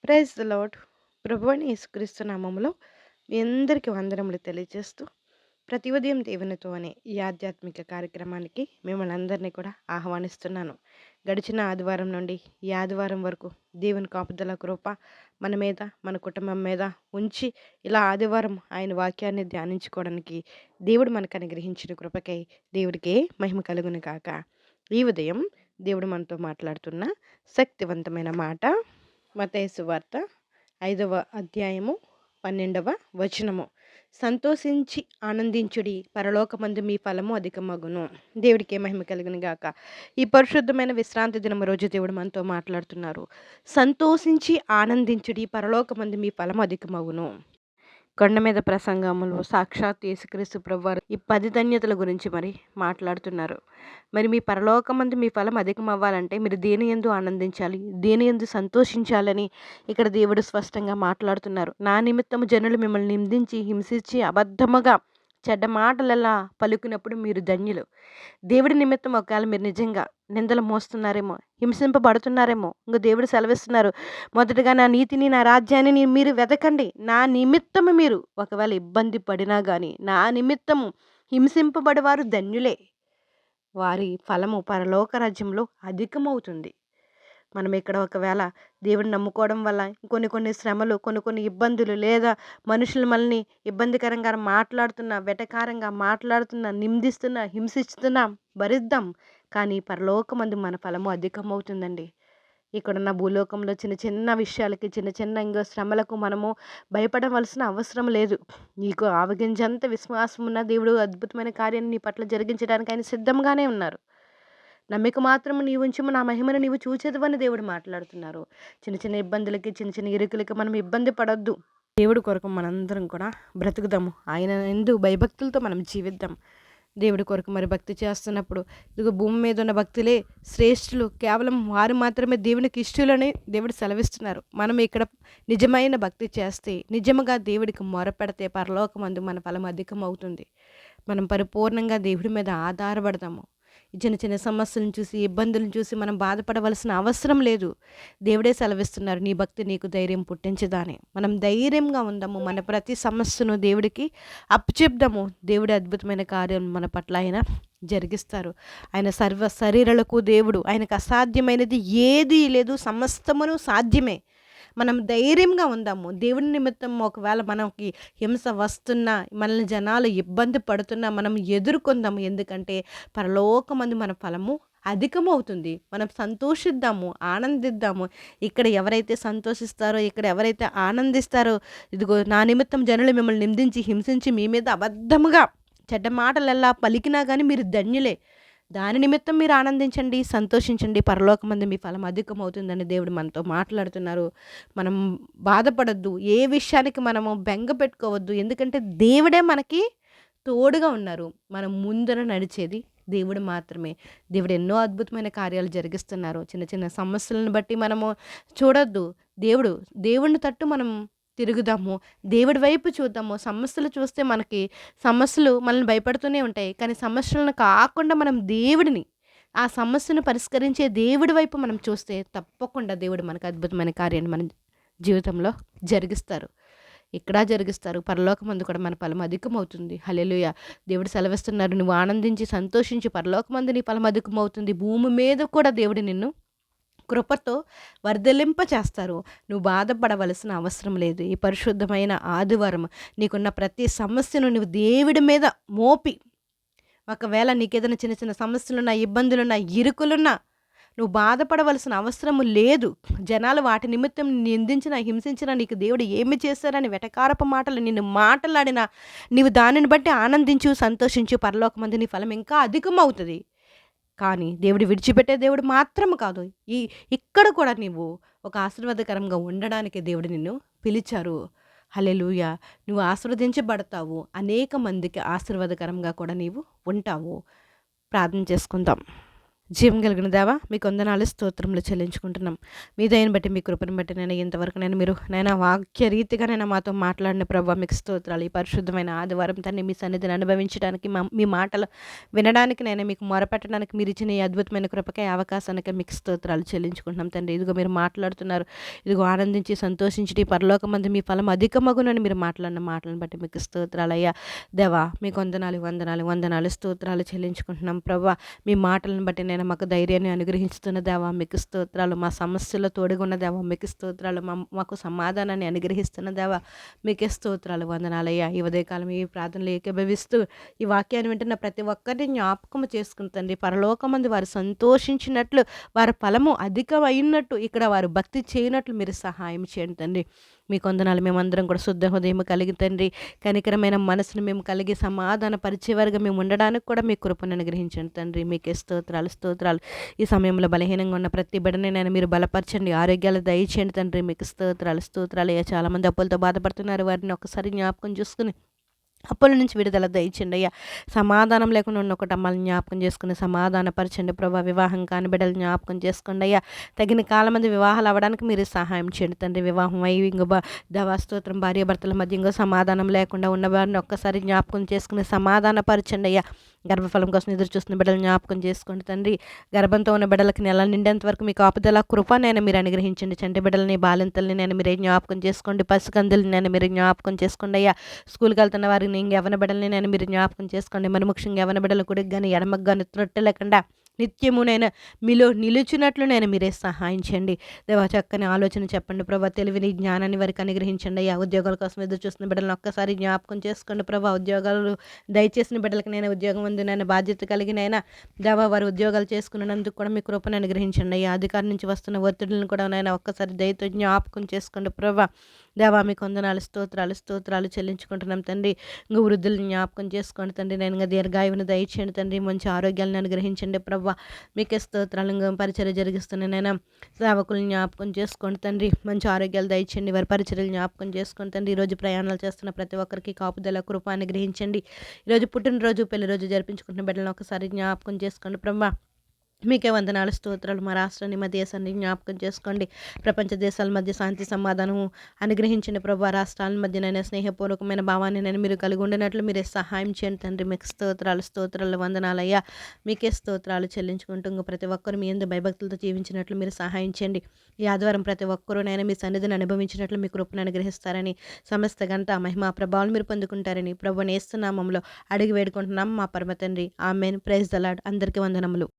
Praise the lord. ప్రభువైన యేసుక్రీస్తు నామములో మీ అందరికీ వందనములు తెలియజేస్తూ, ప్రతి ఉదయం దేవునితో అనే ఈ ఆధ్యాత్మిక కార్యక్రమానికి మిమ్మల్ని అందరినీ కూడా ఆహ్వానిస్తున్నాను. గడిచిన ఆదివారం నుండి ఈ ఆదివారం వరకు దేవుని కాపుదల కృప మన మీద, మన కుటుంబం మీద ఉంచి, ఇలా ఆదివారం ఆయన వాక్యాన్ని ధ్యానించుకోవడానికి దేవుడు మనకు అనుగ్రహించిన కృపకై దేవుడికే మహిమ కలుగును కాక. ఈ ఉదయం దేవుడు మనతో మాట్లాడుతున్న శక్తివంతమైన మాట మత్తయి సువార్త 5వ అధ్యాయము 12వ వచనము. సంతోషించి ఆనందించుడి, పరలోకమందు మీ ఫలము అధికమగును. దేవుడికే మహిమ కలుగును గాక. ఈ పరిశుద్ధమైన విశ్రాంతి దినం రోజు దేవుడు మనతో మాట్లాడుతున్నారు. సంతోషించి ఆనందించుడి, పరలోకమందు మీ ఫలము అధికమగును. కొండ మీద ప్రసంగములు సాక్షాత్ యేసుక్రీస్తు ప్రభువారు ఈ 10 ధన్యతల గురించి మరి మాట్లాడుతున్నారు. మరి మీ పరలోకమందు మీ ఫలం అధికమవ్వాలంటే మీరు దేని యందు ఆనందించాలి, దేని యందు సంతోషించాలని ఇక్కడ దేవుడు స్పష్టంగా మాట్లాడుతున్నారు. నా నిమిత్తము జనులు మిమ్మల్ని నిందించి, హింసించి, అబద్ధముగా చెడ్డ మాటలలా పలుకున్నప్పుడు మీరు ధన్యులు. దేవుడి నిమిత్తం ఒకవేళ మీరు నిజంగా నిందలు మోస్తున్నారేమో, హింసింపబడుతున్నారేమో, ఇంక దేవుడు సెలవిస్తున్నారు, మొదటగా నా నీతిని, నా రాజ్యాన్ని మీరు వెతకండి. నా నిమిత్తము మీరు ఒకవేళ ఇబ్బంది పడినా కానీ, నా నిమిత్తము హింసింపబడేవారు ధన్యులే. వారి ఫలము పరలోక రాజ్యంలో అధికమవుతుంది. మనం ఇక్కడ ఒకవేళ దేవుడిని నమ్ముకోవడం వల్ల కొన్ని శ్రమలు, కొన్ని ఇబ్బందులు, లేదా మనుషులు మనల్ని ఇబ్బందికరంగా మాట్లాడుతున్నా, వెటకారంగా మాట్లాడుతున్నా, నిందిస్తున్నా, హింసిస్తున్నా భరిద్దాం. కానీ పరలోకమందు మన ఫలము అధికమవుతుందండి. ఇక్కడున్న భూలోకంలో చిన్న చిన్న విషయాలకి, చిన్న ఇంకో శ్రమలకు మనము భయపడవలసిన అవసరం లేదు. నీకు ఆవగింజంత విశ్వాసం ఉన్న దేవుడు అద్భుతమైన కార్యాన్ని నీ పట్ల జరిగించడానికి ఆయన సిద్ధంగానే ఉన్నారు. నమ్మిక మాత్రము నీవు ఉంచుము, నా మహిమను నీవు చూచెదవని దేవుడు మాట్లాడుతున్నారు. చిన్న ఇబ్బందులకి, చిన్న ఇరుకులకి మనం ఇబ్బంది పడొద్దు. దేవుడి కొరకు మనందరం కూడా బ్రతుకుదాము. ఆయన యందు భయభక్తులతో మనం జీవిద్దాం. దేవుడి కొరకు మరి భక్తి చేస్తున్నప్పుడు ఇదిగో భూమి మీద ఉన్న భక్తులే శ్రేష్ఠులు, కేవలం వారు మాత్రమే దేవునికి ఇష్టలని దేవుడు సెలవిస్తున్నారు. మనం ఇక్కడ నిజమైన భక్తి చేస్తే, నిజముగా దేవుడికి మొరపెడితే పరలోకమందు మన ఫలం అధికమవుతుంది. మనం పరిపూర్ణంగా దేవుడి మీద ఆధారపడదాము. చిన్న సమస్యలను చూసి, ఇబ్బందులను చూసి మనం బాధపడవలసిన అవసరం లేదు. దేవుడే సెలవిస్తున్నారు, నీ భక్తి నీకు ధైర్యం పుట్టించదాని. మనం ధైర్యంగా ఉందాము. మన ప్రతి సమస్యను దేవుడికి అప్పచెప్దాము. దేవుడి అద్భుతమైన కార్యం మన పట్ల ఆయన జరిగిస్తారు. ఆయన సర్వ శరీరాలకు దేవుడు, ఆయనకు అసాధ్యమైనది ఏదీ లేదు, సమస్తమును సాధ్యమే. మనం ధైర్యంగా ఉందాము. దేవుని నిమిత్తం ఒకవేళ మనకి హింస వస్తున్నా, మనల్ని జనాలు ఇబ్బంది పడుతున్నా మనం ఎదుర్కొందాము. ఎందుకంటే పరలోకమందు మన ఫలము అధికమవుతుంది. మనం సంతోషిద్దాము, ఆనందిద్దాము. ఇక్కడ ఎవరైతే సంతోషిస్తారో, ఇక్కడ ఎవరైతే ఆనందిస్తారో, ఇదిగో నా నిమిత్తం జనులు మిమ్మల్ని నిందించి, హింసించి, మీ మీద అబద్ధముగా చెడ్డ మాటలెల్లా పలికినా కానీ మీరు ధన్యులే. దాని నిమిత్తం మీరు ఆనందించండి, సంతోషించండి, పరలోకమందు మీ ఫలం అధికమవుతుందని దేవుడు మనతో మాట్లాడుతున్నారు. మనం బాధపడొద్దు, ఏ విషయానికి మనము బెంగ పెట్టుకోవద్దు. ఎందుకంటే దేవుడే మనకి తోడుగా ఉన్నారు. మనం ముందర నడిచేది దేవుడు మాత్రమే. దేవుడు ఎన్నో అద్భుతమైన కార్యాలు జరిగిస్తున్నారు. చిన్న సమస్యలను బట్టి మనము చూడొద్దు. దేవుడిని తట్టు మనం తిరుగుదాము, దేవుడి వైపు చూద్దాము. సమస్యలు చూస్తే సమస్యలు మనల్ని భయపడుతూనే ఉంటాయి. కానీ సమస్యలను కాకుండా మనం దేవుడిని, ఆ సమస్యను పరిష్కరించే దేవుడి వైపు మనం చూస్తే తప్పకుండా దేవుడు మనకు అద్భుతమైన కార్యాన్ని మన జీవితంలో జరిగిస్తారు. ఇక్కడ జరిగిస్తారు. పరలోకమందు కూడా మన ఫలం అధికమవుతుంది. హల్లెలూయా. దేవుడు సెలవిస్తున్నారు, నువ్వు ఆనందించి సంతోషించి, పరలోకమందు నీ ఫలం అధికమవుతుంది. భూమి మీద కూడా దేవుడు నిన్ను కృపతో వర్ధలింప చేస్తారు. నువ్వు బాధపడవలసిన అవసరం లేదు. ఈ పరిశుద్ధమైన ఆదివారం నీకున్న ప్రతి సమస్యను నువ్వు దేవుడి మీద మోపి, ఒకవేళ నీకేదైనా చిన్న సమస్యలున్నా, ఇబ్బందులున్నా, ఇరుకులున్నా నువ్వు బాధపడవలసిన అవసరము లేదు. జనాలు వాటి నిమిత్తం నిందించినా, హింసించినా, నీకు దేవుడు ఏమి చేశారని వెటకారపు మాటలు నిన్ను మాటలాడినా, నీవు దానిని బట్టి ఆనందించు, సంతోషించు. పరలోకమందు నీ ఫలం ఇంకా అధికమవుతుంది. కానీ దేవుడు విడిచిపెట్టే దేవుడు మాత్రం కాదు. ఇక్కడ కూడా నీవు ఒక ఆశీర్వాదకరంగా ఉండడానికి దేవుడు నిన్ను పిలిచారు. హల్లెలూయా. నువ్వు ఆశీర్వదించబడతావు. అనేక మందికి ఆశీర్వాదకరంగా కూడా నీవు ఉంటావు. ప్రార్థన చేసుకుందాం. జీవం కలిగిన దేవా మీకు వందనాలు స్తోత్రములు చెల్లించుకుంటున్నాం. మీ దయని బట్టి మీ కృపను బట్టి నేను ఇంతవరకు మీరు వాక్య రీతిగా మాతో మాట్లాడిన ప్రభావ మీకు స్తోత్రాలు. ఈ పరిశుద్ధమైన ఆదివారం తండ్రి మీ సన్నిధిని అనుభవించడానికి మీ మాటలు వినడానికి మీకు మొరపెట్టడానికి మీరు ఇచ్చిన ఈ అద్భుతమైన కృపకే అవకాశానికి మీకు స్తోత్రాలు చెల్లించుకుంటున్నాం తండ్రి. ఇదిగో మీరు మాట్లాడుతున్నారు, ఇదిగో ఆనందించి సంతోషించి ఈ పరలోకమందు మీ ఫలం అధికమగునని మీరు మాట్లాడిన మాటలను బట్టి మీకు స్తోత్రాలు అయ్యా. దేవా మీకు వందనాలు వందనాలు వందనాలు స్తోత్రాలు చెల్లించుకుంటున్నాం ప్రభా. మీ మాటలను బట్టి మాకు ధైర్యాన్ని అనుగ్రహిస్తున్న దేవా మీకు స్తోత్రాలు. మా సమస్యలో తోడుగున్న దేవా మీకు స్తోత్రాలు. మాకు సమాధానాన్ని అనుగ్రహిస్తున్న దేవా మీకే స్తోత్రాలు వందనాలయ్యా. ఈ ఉదయకాలం ఈ ప్రార్థనలు ఏకీభవిస్తూ ఈ వాక్యాన్ని వింటున్న ప్రతి ఒక్కరిని జ్ఞాపకం చేసుకుంటుంది. పరలోకమందు వారు సంతోషించినట్లు వారి ఫలము అధికమైనట్టు ఇక్కడ వారు భక్తి చేయనట్లు మీరు సహాయం చేయండి తండ్రి. మీ కొందనాలు మేమందరం కూడా శుద్ధ హృదయం కలిగి తండ్రి, కనికరమైన మనసును మేము కలిగి సమాధాన పరిచేవారుగా మేము ఉండడానికి కూడా మీ కృపను అనుగ్రహించండి తండ్రి. మీకే స్తోత్రాలు స్తోత్రాలు. ఈ సమయంలో బలహీనంగా ఉన్న ప్రతి బిడ్డని మీరు బలపరచండి, ఆరోగ్యాలు దయచేయండి తండ్రి. మీకు స్తోత్రాలు స్తోత్రాలు. అయ్యా చాలామంది అప్పులతో బాధపడుతున్నారు, వారిని ఒకసారి జ్ఞాపకం చూసుకుని అప్పుల నుంచి విడుదల దయచండి అయ్యా. సమాధానం లేకుండా ఉన్న ఒక అమ్మల్ని జ్ఞాపకం చేసుకుని సమాధానపరచండి ప్రభా. వివాహం కాని బిడ్డలు జ్ఞాపకం చేసుకోండి అయ్యా. తగిన కాలం మంది వివాహాలు అవ్వడానికి మీరు సహాయం చేయండి తండ్రి. వివాహం అయ్యి ఇంకో దేవాస్తోత్రం భార్యాభర్తల మధ్య ఇంకో సమాధానం లేకుండా ఉన్న వారిని ఒక్కసారి జ్ఞాపకం చేసుకుని సమాధానపరచండి అయ్యా. గర్భఫలం కోసం ఎదురు చూస్తున్న బిడ్డలు జ్ఞాపకం చేసుకోండి తండ్రి. గర్భంతో ఉన్న బిడ్డలకి నెల నిండేంత వరకు మీకు ఆపుదల కృప మీరు అనుగ్రహించండి. చంటి బిడ్డలని బాలింతల్ని మీరే జ్ఞాపకం చేసుకోండి. పసికందుల్ని మీరు జ్ఞాపకం చేసుకోండి అయ్యా. స్కూల్కి వెళ్తున్న వారిని యవన బిడ్డల్ని మీరు జ్ఞాపకం చేసుకోండి. మరి ముఖ్యంగా యవన బిడ్డల కుడికి కానీ ఎడమకు కానీ త్రొట్టె లేకుండా నిత్యము మీలో నిలుచున్నట్లు మీరే సహాయం చేయండి దేవా. చక్కని ఆలోచన చెప్పండి ప్రభా. తెలివిని జ్ఞానాన్ని వారికి అనుగ్రహించండి అయ్యా. ఉద్యోగాల కోసం ఎదురు చూస్తున్న బిడ్డలను ఒక్కసారి జ్ఞాపకం చేసుకోండి ప్రభా. ఉద్యోగాలు దయచేసిన బిడ్డలకి ఉద్యోగం ఉంది బాధ్యత కలిగినైనా దేవా, వారు ఉద్యోగాలు చేసుకున్నందుకు కూడా మీ కృపను అనుగ్రహించండి అయ్యా. అధికారి నుంచి వస్తున్న ఒత్తిడిని కూడా ఒక్కసారి దయతో జ్ఞాపకం చేసుకోండి ప్రభా. దేవా మీకు వందనాలు స్తోత్రాలు స్తోత్రాలు చెల్లించుకుంటున్నాం తండ్రి. ఇంక వృద్ధులను జ్ఞాపకం చేసుకోండి తండ్రి. ఇంకా దీర్ఘాయువును దయచేయండి తండ్రి. మంచి ఆరోగ్యాలను అనుగ్రహించండి ప్రభా. మీకే స్తోత్రాలు. పరిచర్య జరిగిస్తున్నానైనా సేవకులను జ్ఞాపకం చేసుకోండి తండ్రి. మంచి ఆరోగ్యాలు దయచేయండి. వారి పరిచర్యలు జ్ఞాపకం చేసుకోండి తండ్రి. ఈరోజు ప్రయాణాలు చేస్తున్న ప్రతి ఒక్కరికి కాపుదల కృప అనుగ్రహించండి. ఈరోజు పుట్టినరోజు పెళ్లి రోజు జరిపించుకుంటున్న బిడ్డలను ఒకసారి జ్ఞాపకం చేసుకోండి ప్రభా. మీకే వందనాలు స్తోత్రాలు. మా రాష్ట్రాన్ని మా దేశాన్ని జ్ఞాపకం చేసుకోండి. ప్రపంచ దేశాల మధ్య శాంతి సమాధానం అనుగ్రహించండి ప్రభా. రాష్ట్రాల మధ్య స్నేహపూర్వకమైన భావాన్ని మీరు కలిగి ఉండినట్లు మీరే సహాయం చేయండి తండ్రి. మీకు స్తోత్రాలు స్తోత్రాలు వందనాలయ్యా. మీకే స్తోత్రాలు చెల్లించుకుంటూ ప్రతి ఒక్కరు మీ యందు భయభక్తులతో జీవించినట్లు మీరు సహాయం చేయండి. ఈ ఆదివారం ప్రతి ఒక్కరూ మీ సన్నిధిని అనుభవించినట్లు మీ కృపను అనుగ్రహిస్తారని, సమస్త గంట మహిమా ప్రభావాలు మీరు పొందుకుంటారని ప్రభువుని యేసు నామములో అడిగి వేడుకుంటున్నాం మా పరమ తండ్రి. ఆమేన్. Praise the lord. అందరికీ వందనములు.